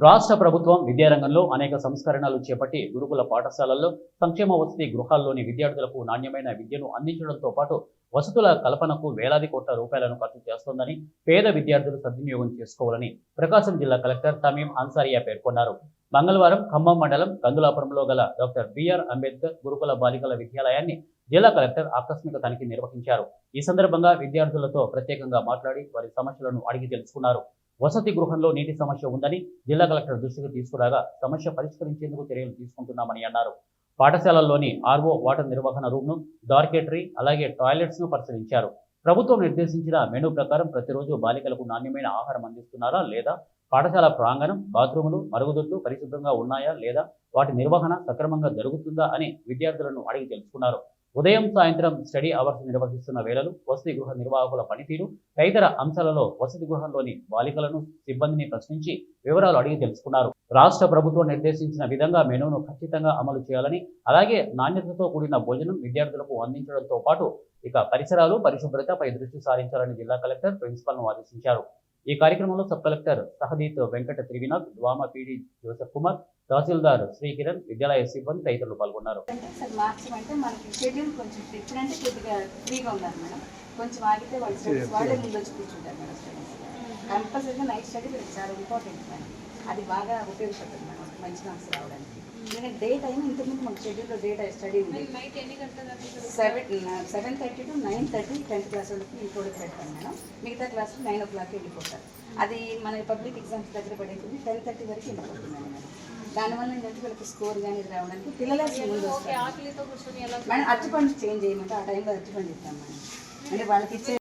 రాష్ట్ర ప్రభుత్వం విద్యారంగంలో అనేక సంస్కరణలు చేపట్టి గురుకుల పాఠశాలల్లో సంక్షేమ వసతి గృహాల్లోని విద్యార్థులకు నాణ్యమైన విద్యను అందించడంతో పాటు వసతుల కల్పనకు వేలాది కోట్ల రూపాయలను ఖర్చు చేస్తోందని పేద విద్యార్థులు సద్వినియోగం చేసుకోవాలని ప్రకాశం జిల్లా కలెక్టర్ తమీం అన్సారియా పేర్కొన్నారు. మంగళవారం ఖమ్మం మండలం కందులాపురంలో గల డాక్టర్ బిఆర్ అంబేద్కర్ గురుకుల బాలికల విద్యాలయాన్ని జిల్లా కలెక్టర్ ఆకస్మిక తనిఖీ నిర్వహించారు. ఈ సందర్భంగా విద్యార్థులతో ప్రత్యేకంగా మాట్లాడి వారి సమస్యలను అడిగి తెలుసుకున్నారు. వసతి గృహంలో నీటి సమస్య ఉందని జిల్లా కలెక్టర్ దృష్టికి తీసుకురాగా సమస్య పరిష్కరించేందుకు చర్యలు తీసుకుంటున్నామని అన్నారు. పాఠశాలల్లోని ఆర్ఓ వాటర్ నిర్వహణ రూమ్ను, డార్కెటరీ అలాగే టాయిలెట్స్ను పరిశీలించారు. ప్రభుత్వం నిర్దేశించిన మెనూ ప్రకారం ప్రతిరోజు బాలికలకు నాణ్యమైన ఆహారం అందిస్తున్నారా లేదా, పాఠశాల ప్రాంగణం, బాత్రూములు, మరుగుదొడ్లు పరిశుభ్రంగా ఉన్నాయా లేదా, వాటి నిర్వహణ సక్రమంగా జరుగుతుందా అని విద్యార్థులను అడిగి తెలుసుకున్నారు. ఉదయం సాయంత్రం స్టడీ అవర్స్ నిర్వహిస్తున్న వేళలు, వసతి గృహ నిర్వాహకుల పనితీరు తదితర అంశాలలో వసతి గృహంలోని బాలికలను, సిబ్బందిని ప్రశ్నించి వివరాలు అడిగి తెలుసుకున్నారు. రాష్ట్ర ప్రభుత్వం నిర్దేశించిన విధంగా మెనూను ఖచ్చితంగా అమలు చేయాలని, అలాగే నాణ్యతతో కూడిన భోజనం విద్యార్థులకు అందించడంతో పాటు పరిసరాలు పరిశుభ్రతపై దృష్టి సారించాలని జిల్లా కలెక్టర్ ప్రిన్సిపల్ను ఆదేశించారు. ఈ కార్యక్రమంలో సబ్ కలెక్టర్ సహదీత్ వెంకట త్రివినాథ్, ద్వామ పీడీ జోసెఫ్ కుమార్, తహసీల్దార్ శ్రీకిరణ్, విద్యాలయ సిబ్బంది తదితరులు పాల్గొన్నారు. కొంచెం ఆగితే వాళ్ళే ముందు వచ్చి కూర్చుంటారు మేడం. కంపల్సరీగా నైట్ స్టడీ చాలా ఇంపార్టెంట్ మేడం. అది బాగా ఉపయోగపడుతుంది మేడం మంచి మార్క్స్ రావడానికి. ఎందుకంటే డే టైం ఇంతకుముందు మాకు షెడ్యూల్లో డే టైం స్టడీ ఉంది. 7:30 to 9:30 10th క్లాస్ వాళ్ళకి ఇంకోటి పెడతాను మేడం. మిగతా క్లాసులు 9 o'clock వెళ్ళిపోతారు. అది మన పబ్లిక్ ఎగ్జామ్స్ దగ్గర పడేది 10:30 వరకు వెళ్ళిపోతుంది మేడం. దానివల్ల ఏంటంటే వీళ్ళకి స్కోర్ కానీ ఇది రావడానికి పిల్లలే ముందు వస్తారు మేడం. అరటిపండు చేంజ్ చేయమంటే ఆ టైంలో అరటిపండు ఇస్తాం మేడం. అంటే వాళ్ళకి ఇచ్చే